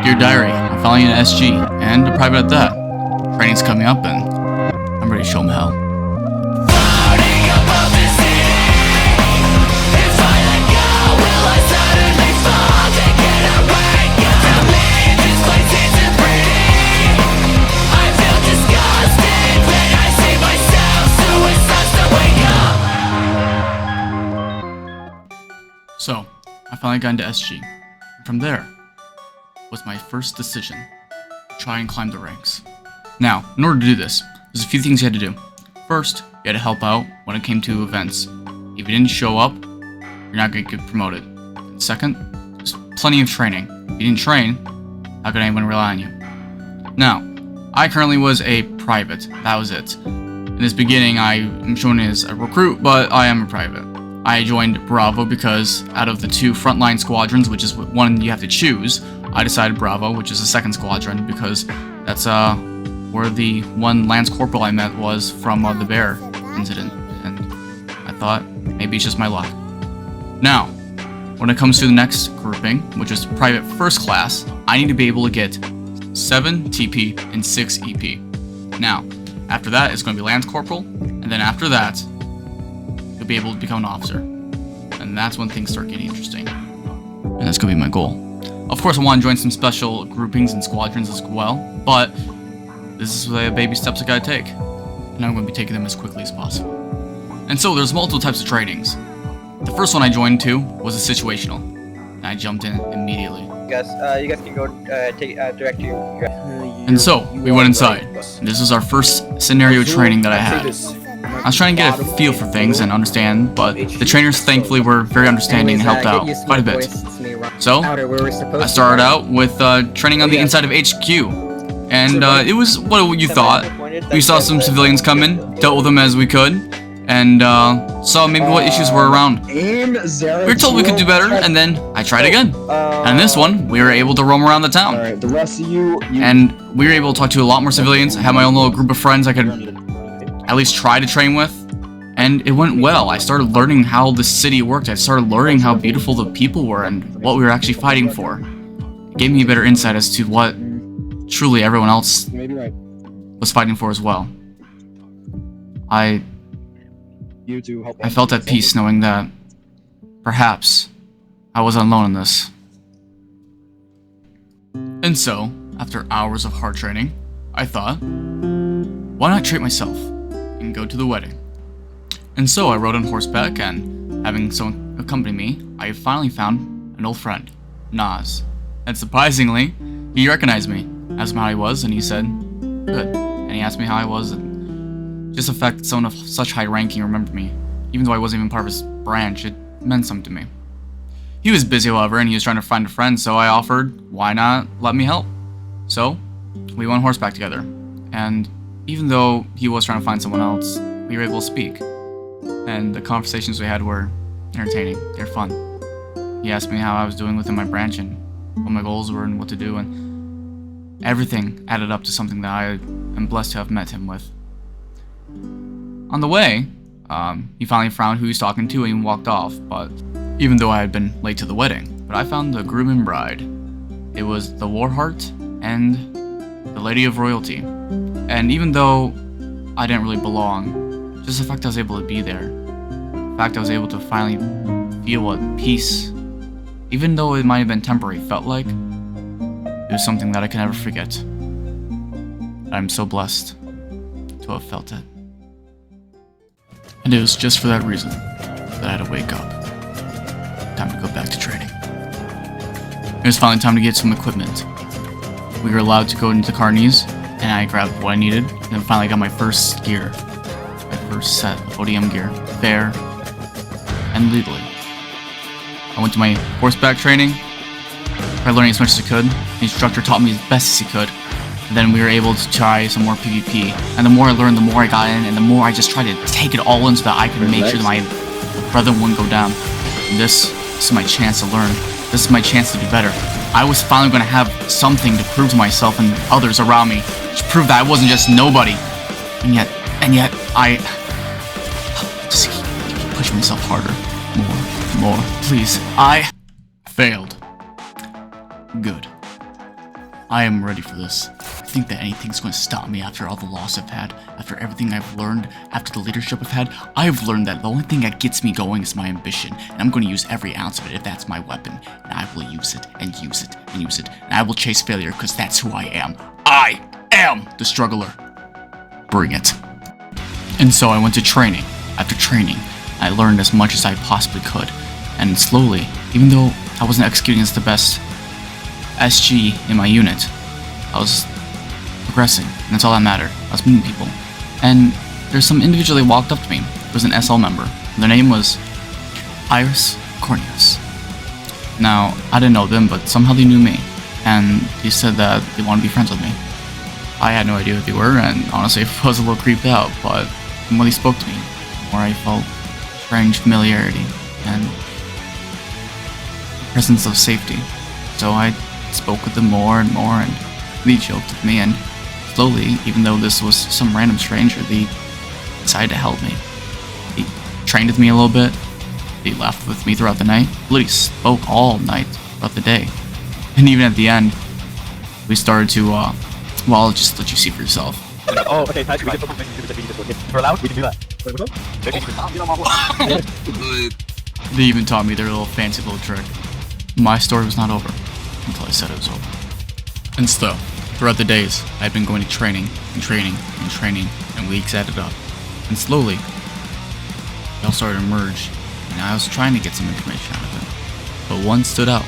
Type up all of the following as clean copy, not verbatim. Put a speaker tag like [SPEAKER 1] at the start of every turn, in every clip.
[SPEAKER 1] Dear Diary, I'm finally in SG, and a private at that. Training's coming up, and I'm ready to show 'em hell.
[SPEAKER 2] Floating above the city. If I let go, will I suddenly fall to get away? Tell me this place isn't pretty. I feel disgusted when I see myself. Suicide's the wake up.
[SPEAKER 1] So, I finally got into SG. From there was my first decision. Try and climb the ranks. Now, in order to do this, there's a few things you had to do. First, you had to help out when it came to events. If you didn't show up, you're not going to get promoted. And second, there's plenty of training. If you didn't train, how could anyone rely on you? Now, I currently was a private. That was it. In this beginning, I am shown as a recruit, but I am a private. I joined Bravo because out of the two frontline squadrons, which is one you have to choose, I decided Bravo, which is the second squadron, because that's where the one Lance Corporal I met was from the bear incident, and I thought maybe it's just my luck. Now, when it comes to the next grouping, which is Private First Class, I need to be able to get 7 TP and 6 EP. Now, after that, it's going to be Lance Corporal, and then after that, you'll be able to become an officer. And that's when things start getting interesting. And that's going to be my goal. Of course, I want to join some special groupings and squadrons as well, but this is the baby steps I gotta take. And I'm going to be taking them as quickly as possible. And so, there's multiple types of trainings. The first one I joined to was a situational. And I jumped in immediately.
[SPEAKER 3] You guys can go direct to your.
[SPEAKER 1] And so, we went inside. And this was our first scenario training that I had. I was trying to get a feel for things and understand, but the trainers thankfully were very understanding and helped out quite a bit. So, I started out with training on the inside of HQ, and it was what you thought. We saw some civilians come in, dealt with them as we could, and saw maybe what issues were around. We were told we could do better, and then I tried again. And in this one, we were able to roam around the town. And we were able to talk to a lot more civilians. I had my own little group of friends I could at least try to train with, and it went well. I started learning how the city worked. I started learning how beautiful the people were and what we were actually fighting for. It gave me a better insight as to what truly everyone else was fighting for as well. I felt at peace knowing that perhaps I wasn't alone in this. And so, after hours of hard training, I thought, why not treat myself and go to the wedding? And so I rode on horseback, and having someone accompany me, I finally found an old friend, Nas. And surprisingly, he recognized me, asked me how I was, and he said, good. And he asked me how I was, and just the fact that someone of such high ranking remembered me, even though I wasn't even part of his branch, it meant something to me. He was busy, however, and he was trying to find a friend, so I offered, why not let me help? So, we went horseback together, and even though he was trying to find someone else, we were able to speak. And the conversations we had were entertaining. They're fun. He asked me how I was doing within my branch and what my goals were and what to do, and everything added up to something that I am blessed to have met him with. On the way, he finally found who he was talking to and walked off, but even though I had been late to the wedding, but I found the groom and bride. It was the Warheart and the Lady of Royalty. And even though I didn't really belong, just the fact I was able to be there, the fact I was able to finally feel what peace, even though it might have been temporary, felt like, it was something that I can never forget. I'm so blessed to have felt it. And it was just for that reason that I had to wake up. Time to go back to training. It was finally time to get some equipment. We were allowed to go into Carney's, and I grabbed what I needed, and then finally got my first gear. My first set of ODM gear. Fair and legally. I went to my horseback training, tried learning as much as I could. The instructor taught me as best as he could. And then we were able to try some more PvP. And the more I learned, the more I got in, and the more I just tried to take it all in so that I could make sure that my brother wouldn't go down. And this is my chance to learn. This is my chance to do better. I was finally going to have something to prove to myself and others around me, to prove that I wasn't just nobody. And yet, I just keep pushing myself harder. More, please. I failed. Good. I am ready for this. I think that anything's going to stop me after all the loss I've had, after everything I've learned, after the leadership I've had. I've learned that the only thing that gets me going is my ambition, and I'm going to use every ounce of it if that's my weapon. And I will use it, and use it, and use it, and I will chase failure because that's who I am. I am the struggler. Bring it. And so I went to training. After training, I learned as much as I possibly could, and slowly, even though I wasn't executing as the best SG in my unit, I was progressing, and that's all that mattered. I was meeting people, and there's some individual that walked up to me. It was an SL member. Their name was Iris Cornelius. Now, I didn't know them, but somehow they knew me, and they said that they wanted to be friends with me. I had no idea who they were, and honestly, I was a little creeped out, but the more they spoke to me, the more I felt strange familiarity and the presence of safety. So I spoke with them more and more, and they joked with me, and slowly, even though this was some random stranger, they decided to help me. They trained with me a little bit, they laughed with me throughout the night, literally spoke all night throughout the day. And even at the end, we started to, well, I'll just let you see for yourself.
[SPEAKER 4] Oh, okay, we did something if we're allowed, we can do that.
[SPEAKER 1] They even taught me their little fancy little trick. My story was not over until I said it was over. And so, throughout the days, I had been going to training, and training, and training, and weeks added up. And slowly, they all started to emerge, and I was trying to get some information out of them. But one stood out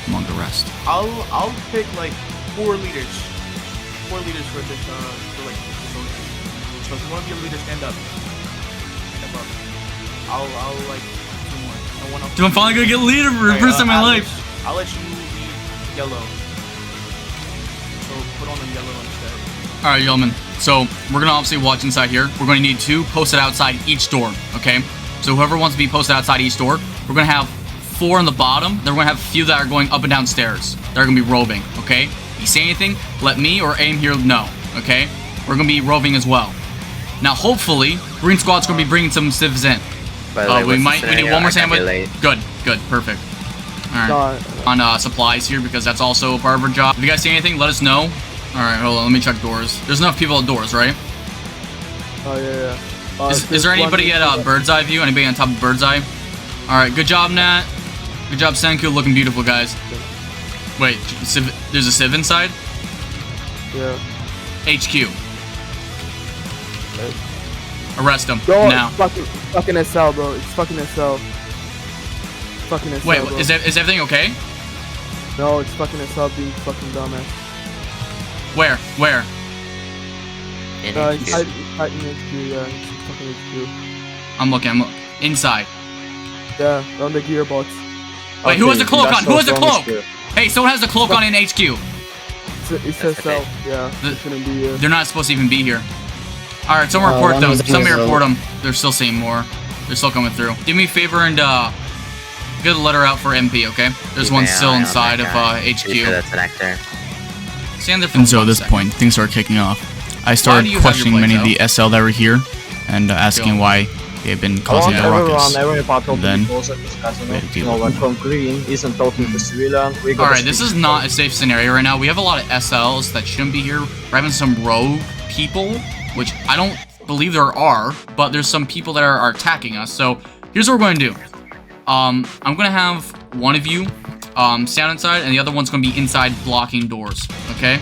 [SPEAKER 1] among the rest.
[SPEAKER 5] I'll pick like 4 leaders. 4 leaders for this for like this soldier. So if you want to be a leader, stand up. Stand up. I'll like 2 more. I want to.
[SPEAKER 1] Dude, I'm finally gonna get a leader for the first time in my life.
[SPEAKER 5] I'll let you be yellow. So put on the yellow instead.
[SPEAKER 1] Alright, gentlemen. So, we're gonna obviously watch inside here. We're gonna need 2 posted outside each door, okay? So whoever wants to be posted outside each door, we're gonna have 4 on the bottom. Then we're gonna have a few that are going up and down stairs. They're gonna be roving, okay? If you say anything, let me or aim here know, okay? We're gonna be roving as well. Now, hopefully, Green Squad's gonna be bringing some civs in. We need one more sandwich. Good, perfect. Alright. On supplies here, because that's also a part of our job. If you guys see anything, let us know. Alright, hold on, let me check doors. There's enough people at doors, right?
[SPEAKER 6] Oh, yeah.
[SPEAKER 1] Is there anybody at bird's eye view? Anybody on top of bird's eye? Alright, good job, Nat. Good job, Senku. Looking beautiful, guys. Wait, there's a civ inside?
[SPEAKER 6] Yeah.
[SPEAKER 1] HQ. Arrest him
[SPEAKER 6] Bro,
[SPEAKER 1] now.
[SPEAKER 6] It's fucking SL, bro. It's fucking SL. Fucking SL,
[SPEAKER 1] Wait,
[SPEAKER 6] bro.
[SPEAKER 1] is everything okay?
[SPEAKER 6] No, it's fucking SL being fucking dumbass.
[SPEAKER 1] Where?
[SPEAKER 6] It's in HQ, yeah. It's fucking HQ.
[SPEAKER 1] I'm looking. Inside.
[SPEAKER 6] Yeah, on the gearbox.
[SPEAKER 1] Wait, who has the cloak on? Who has the cloak? Hey, someone has the cloak on in HQ.
[SPEAKER 6] It's SL, yeah. It shouldn't be,
[SPEAKER 1] They're not supposed to even be here. Alright, someone report them. Somebody report them. They're still saying more. They're still coming through. Do me a favor and get a letter out for MP, okay? There's one still inside of HQ.
[SPEAKER 7] That's an actor.
[SPEAKER 1] Stand there for and so at this point, things started kicking off. I started questioning many of the SL that were here and asking why they had been causing a ruckus. And then,
[SPEAKER 8] no one from Green isn't talking to civilian.
[SPEAKER 1] Alright, this is not a safe scenario right now. We have a lot of SLs that shouldn't be here. We're having some rogue people, which I don't believe there are, but there's some people that are attacking us. So here's what we're going to do. I'm going to have one of you stand inside, and the other one's going to be inside blocking doors, okay?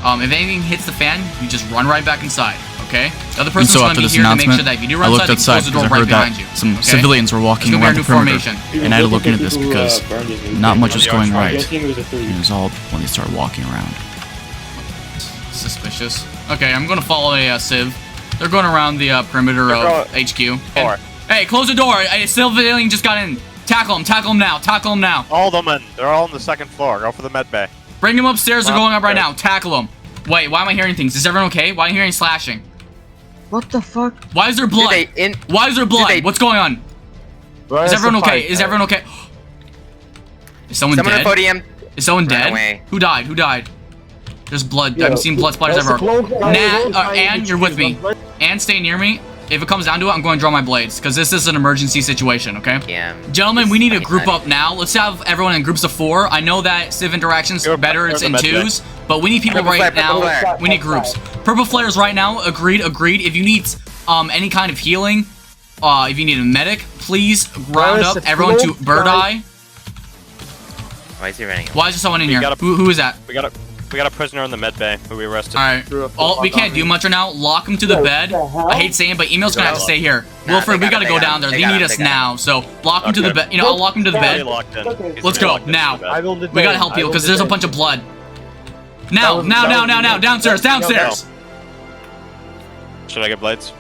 [SPEAKER 1] If anything hits the fan, you just run right back inside, okay? The other person's going to be here to make sure that if you do run inside, they close the door right behind you. Some civilians were walking around the perimeter, and I had to look into this because not much was going right. And it was all when they started walking around. Suspicious. Okay, I'm going to follow a civ. They're going around the perimeter of HQ. And, hey, close the door! A civilian just got in. Tackle him now.
[SPEAKER 4] All of them in. They're all on the 2nd floor. Go for the med bay.
[SPEAKER 1] Bring him upstairs, they're going up right now. Tackle him. Wait, why am I hearing things? Is everyone okay? Why am I hearing slashing?
[SPEAKER 3] What the fuck?
[SPEAKER 1] Why is there blood? Why is there blood? What's going on? Is everyone okay? Is everyone okay? Is someone dead?
[SPEAKER 3] On the podium.
[SPEAKER 1] Is someone dead? Who died? There's blood. I'm seeing blood splatters everywhere. Nat, Ann, you're with me. Ann, stay near me. If it comes down to it, I'm going to draw my blades because this is an emergency situation, okay?
[SPEAKER 7] Yeah.
[SPEAKER 1] Gentlemen, we need to group up now. Let's have everyone in groups of 4. I know that Civ interactions are better, it's in 2s, but we need people right now. We need groups. Purple flares right now. Agreed. If you need any kind of healing, if you need a medic, please round up everyone to Bird Eye.
[SPEAKER 7] Why is he running?
[SPEAKER 1] Why is there someone in here? Who is that?
[SPEAKER 4] We got a prisoner in the med bay who we arrested.
[SPEAKER 1] Alright. We can't do much right now. Lock him to the bed. I hate saying it, but Email's gonna have to stay here. Wilfred, we gotta go down there. They need us now. So lock him to the bed. You know, I'll lock him to the bed. Let's go now. We gotta help people because there's a bunch of blood. Now. Downstairs.
[SPEAKER 4] Should I get blades?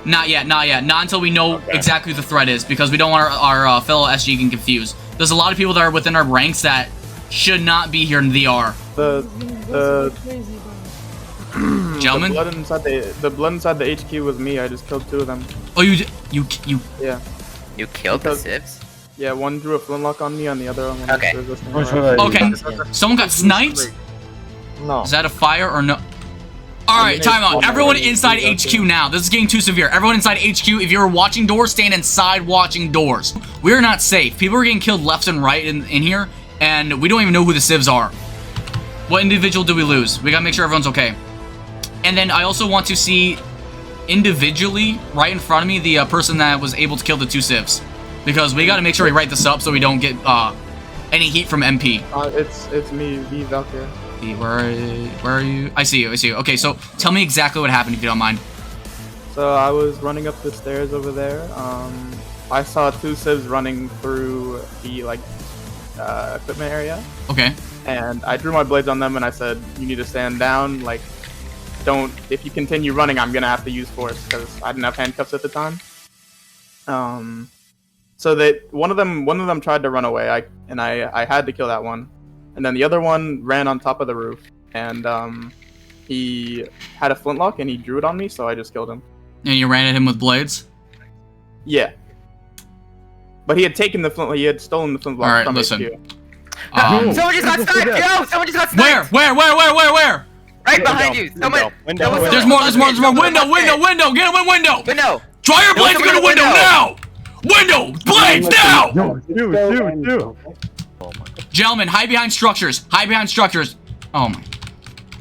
[SPEAKER 1] Not yet. Not until we know exactly who the threat is, because we don't want our fellow SG getting confused. There's a lot of people that are within our ranks that should not be here, and they are. Gentlemen?
[SPEAKER 6] The blood inside the HQ was me. I just killed 2 of them.
[SPEAKER 1] Oh, you.
[SPEAKER 6] Yeah.
[SPEAKER 7] You killed the civs?
[SPEAKER 6] Yeah, one drew a flintlock on me, on the other one.
[SPEAKER 7] Okay.
[SPEAKER 1] Okay. Someone got sniped?
[SPEAKER 8] No.
[SPEAKER 1] Is that a fire or no? Alright, time out. Everyone inside HQ now. This is getting too severe. Everyone inside HQ, if you're watching doors, stand inside watching doors. We're not safe. People are getting killed left and right in here, and we don't even know who the civs are. What individual did we lose? We gotta make sure everyone's okay. And then I also want to see individually, right in front of me, the person that was able to kill the 2 civs. Because we gotta make sure we write this up so we don't get any heat from MP.
[SPEAKER 6] It's me, he's out there.
[SPEAKER 1] Where are you? I see you. Okay, so tell me exactly what happened if you don't mind.
[SPEAKER 6] So I was running up the stairs over there. I saw 2 civs running through the equipment area.
[SPEAKER 1] Okay.
[SPEAKER 6] And I drew my blades on them and I said, you need to stand down. Like, if you continue running, I'm gonna have to use force because I didn't have handcuffs at the time. So one of them tried to run away. I had to kill that one. And then the other one ran on top of the roof, and he had a flintlock, and he drew it on me, so I just killed him.
[SPEAKER 1] And you ran at him with blades?
[SPEAKER 6] Yeah. But he had taken the flintlock. He had stolen the flintlock from
[SPEAKER 1] listen.
[SPEAKER 6] HQ.
[SPEAKER 7] Someone just got sniped! Yo! Someone just got sniped!
[SPEAKER 1] Where?
[SPEAKER 7] Right behind you! Someone!
[SPEAKER 4] Window.
[SPEAKER 1] There's more! Window! Get him in window!
[SPEAKER 7] Window!
[SPEAKER 1] Draw your blades in the window now! Window! Blades now!
[SPEAKER 8] Dude.
[SPEAKER 1] Gentlemen, hide behind structures. Oh my.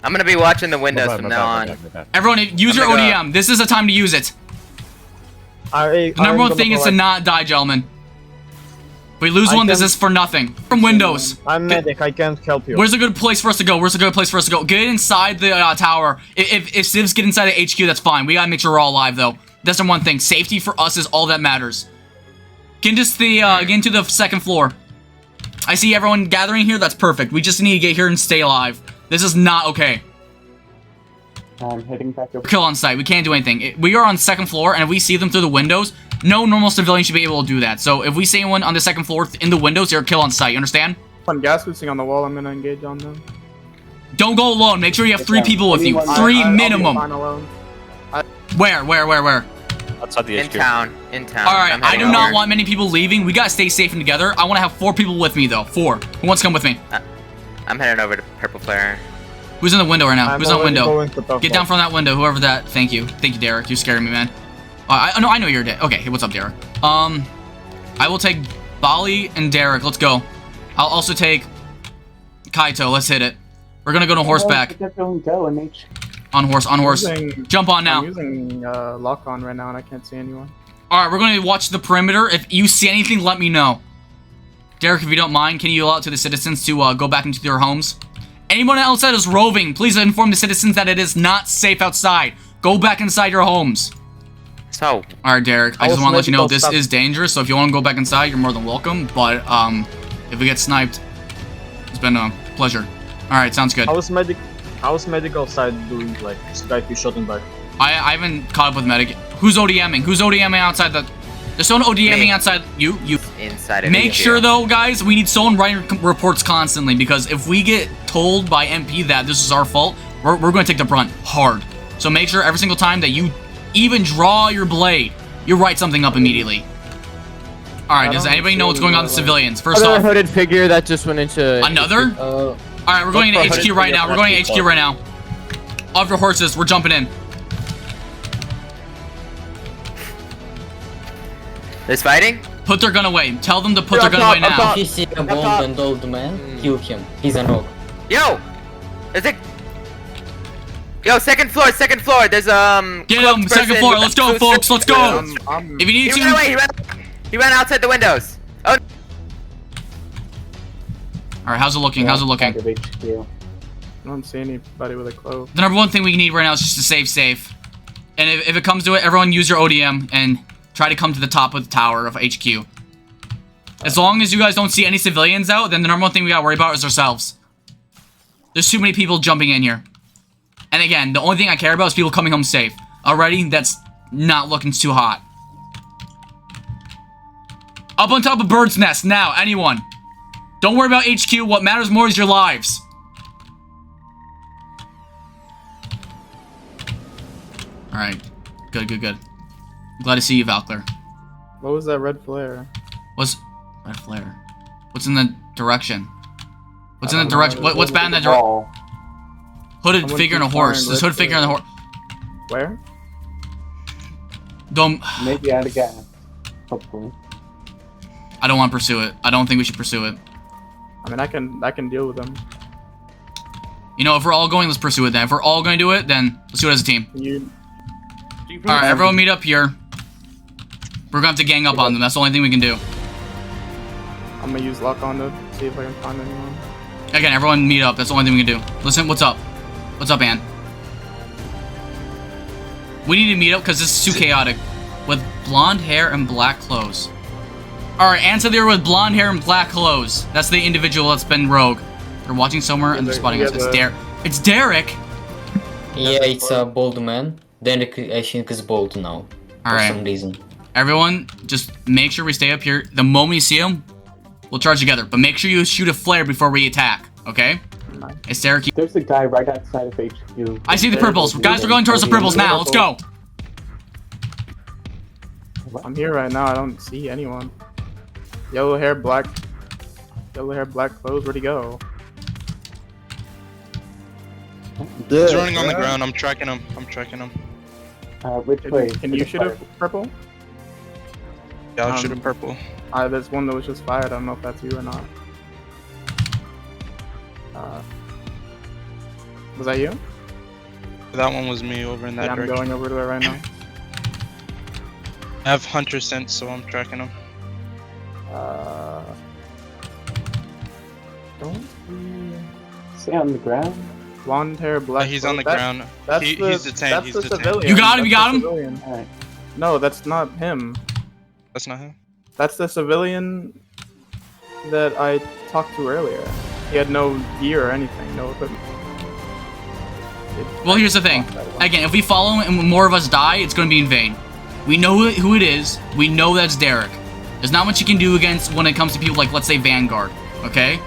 [SPEAKER 7] I'm gonna be watching the windows from now on.
[SPEAKER 1] Everyone, use your ODM. This is the time to use it. The number one thing is to not die, gentlemen. If we lose one, this is for nothing. From windows.
[SPEAKER 8] I'm medic, I can't help you.
[SPEAKER 1] Where's a good place for us to go? Get inside the tower. If civs get inside the HQ, that's fine. We gotta make sure we're all alive, though. That's the one thing. Safety for us is all that matters. Get into the 2nd floor. I see everyone gathering here. That's perfect. We just need to get here and stay alive. This is not okay.
[SPEAKER 8] I'm heading back up.
[SPEAKER 1] Kill on sight. We can't do anything. We are on 2nd floor, and if we see them through the windows, no normal civilian should be able to do that. So if we see anyone on the 2nd floor in the windows, they're kill on sight. You understand?
[SPEAKER 6] On gas boosting on the wall, I'm gonna engage on them.
[SPEAKER 1] Don't go alone. Make sure you have 3 people with you. 3 minimum. Where?
[SPEAKER 4] Outside the HQ.
[SPEAKER 7] In town.
[SPEAKER 1] Alright, I do not want many people leaving. We gotta stay safe and together. I want to have 4 people with me, though. 4. Who wants to come with me?
[SPEAKER 7] I'm heading over to Purple Flare.
[SPEAKER 1] Who's in the window right now? Who's in the window? Get down
[SPEAKER 8] from
[SPEAKER 1] from that window, whoever that. Thank you, Derek. You're scaring me, man. I know you're dead. Okay, hey, what's up, Derek? I will take Bali and Derek. Let's go. I'll also take Kaito. Let's hit it. We're gonna go to horseback. On horse. Jump on now.
[SPEAKER 6] I'm using lock on right now and I can't see anyone.
[SPEAKER 1] Alright, we're going to watch the perimeter. If you see anything, let me know. Derek, if you don't mind, can you allow it to the citizens to go back into their homes? Anyone else that is roving, please inform the citizens that it is not safe outside. Go back inside your homes.
[SPEAKER 7] So.
[SPEAKER 1] Alright, Derek, I just want to let you know this is dangerous, so if you want to go back inside, you're more than welcome. But, if we get sniped, it's been a pleasure. Alright, sounds good.
[SPEAKER 8] How's medical side doing, like, Skype you shot him back?
[SPEAKER 1] I haven't caught up with medic. Who's ODMing? Who's ODMing outside the... There's someone ODMing outside... You.
[SPEAKER 7] Inside of
[SPEAKER 1] Make sure, though, guys, we need someone writing reports constantly, because if we get told by MP that this is our fault, we're going to take the brunt hard. So make sure every single time that you even draw your blade, you write something up immediately. Alright, does anybody know what's going on with civilians? First off...
[SPEAKER 9] hooded figure that just went into...
[SPEAKER 1] Another? Alright, we're going to HQ right now. Off your horses, we're jumping in.
[SPEAKER 7] There's fighting?
[SPEAKER 1] Put their gun away. Tell them to put their gun away now.
[SPEAKER 8] If you see a bald and old man, kill him. He's a rogue.
[SPEAKER 7] Yo! There's a... Yo, second floor. There's
[SPEAKER 1] Get him, second floor. Let's go, folks. Let's go. If you need
[SPEAKER 7] He ran away.
[SPEAKER 1] to.
[SPEAKER 7] He ran outside the windows. Oh.
[SPEAKER 1] All right, how's it looking? How's it looking?
[SPEAKER 6] I don't see anybody with a clove.
[SPEAKER 1] The number one thing we need right now is just to save safe. And if it comes to it, everyone use your ODM and try to come to the top of the tower of HQ. As long as you guys don't see any civilians out, then the number one thing we gotta worry about is ourselves. There's too many people jumping in here. And again, the only thing I care about is people coming home safe. Already, that's not looking too hot. Up on top of Bird's Nest, now, anyone. Don't worry about HQ, what matters more is your lives. Alright, good. I'm glad to see you, Valkyr.
[SPEAKER 6] What was that red flare?
[SPEAKER 1] What's... Red flare? What's in the direction? What's in the direction? What's bad in that direction? Hooded
[SPEAKER 6] Someone
[SPEAKER 1] figure and a
[SPEAKER 6] keeps
[SPEAKER 1] horse.
[SPEAKER 6] firing
[SPEAKER 1] There's hooded figure and a horse.
[SPEAKER 6] Where?
[SPEAKER 1] Don't...
[SPEAKER 10] Maybe out of gas. Hopefully.
[SPEAKER 1] I don't want to pursue it. I don't think we should pursue it.
[SPEAKER 6] I mean, I can deal with them.
[SPEAKER 1] You know, if we're all going, let's pursue it then. If we're all going to do it, then let's do it as a team.
[SPEAKER 6] Can you...
[SPEAKER 1] Alright, everyone meet up here. We're gonna have to gang up on them. That's the only thing we can do.
[SPEAKER 6] I'm gonna use lock on to see if I can find anyone.
[SPEAKER 1] Again, everyone meet up. That's the only thing we can do. Listen, what's up? What's up, Ann? We need to meet up because this is too chaotic. With blonde hair and black clothes. Alright, Ann's there with blonde hair and black clothes. That's the individual that's been rogue. They're watching somewhere and they're spotting us. It's Derek!
[SPEAKER 8] Yeah, it's a bald man. Derek, I think, is bald now. For some reason.
[SPEAKER 1] Everyone, just make sure we stay up here. The moment you see him, we'll charge together. But make sure you shoot a flare before we attack, okay? It's Derek.
[SPEAKER 10] There's a guy right outside of HQ.
[SPEAKER 1] I see the purples. Guys, we're going towards the purples now. Let's go.
[SPEAKER 6] I'm here right now. I don't see anyone. Yellow hair, black clothes. Where'd he go?
[SPEAKER 11] He's running on the ground. I'm tracking him.
[SPEAKER 10] Which way?
[SPEAKER 6] Can you shoot a purple?
[SPEAKER 11] Yeah, I'll shoot a purple.
[SPEAKER 6] There's one that was just fired. I don't know if that's you or not. Was that you?
[SPEAKER 11] That one was me over in that direction.
[SPEAKER 6] I'm going over to it right now.
[SPEAKER 11] I have hunter sense, so I'm tracking him.
[SPEAKER 6] Don't
[SPEAKER 10] stay on the ground.
[SPEAKER 6] Blonde hair, black.
[SPEAKER 11] He's on the ground. He's detained. He's detained.
[SPEAKER 6] Civilian.
[SPEAKER 1] You got him. You got him.
[SPEAKER 6] Right. No, that's not him.
[SPEAKER 11] That's not him.
[SPEAKER 6] That's the civilian that I talked to earlier. He had no gear or anything, no equipment.
[SPEAKER 1] Well, here's the thing. Again, if we follow him and more of us die, it's going to be in vain. We know who it is. We know that's Derek. There's not much you can do against when it comes to people like, let's say, Vanguard. Okay?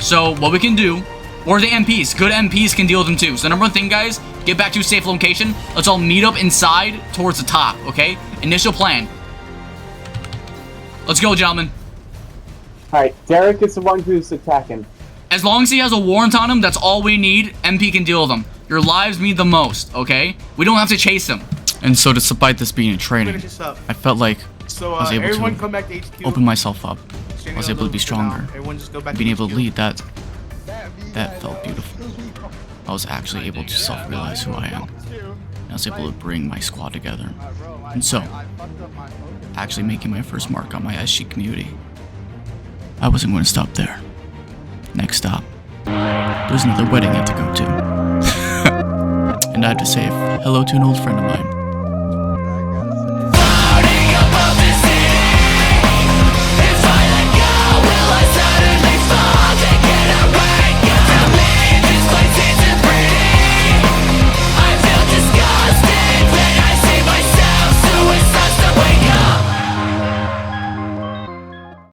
[SPEAKER 1] So, what we can do, or the MPs. Good MPs can deal with them too. So, number one thing, guys, get back to a safe location. Let's all meet up inside towards the top, okay? Initial plan. Let's go, gentlemen.
[SPEAKER 10] Alright, Derek is the one who's attacking.
[SPEAKER 1] As long as he has a warrant on him, that's all we need. MP can deal with him. Your lives mean the most, okay? We don't have to chase him. And so, despite this being a training, I felt like I was able to open myself up. I was able to be stronger. Being able to lead, that felt beautiful. I was actually able to self-realize who I am. I was able to bring my squad together. And so, actually making my first mark on my SG community. I wasn't going to stop there. Next stop, there's another wedding I have to go to. And I have to say hello to an old friend of mine.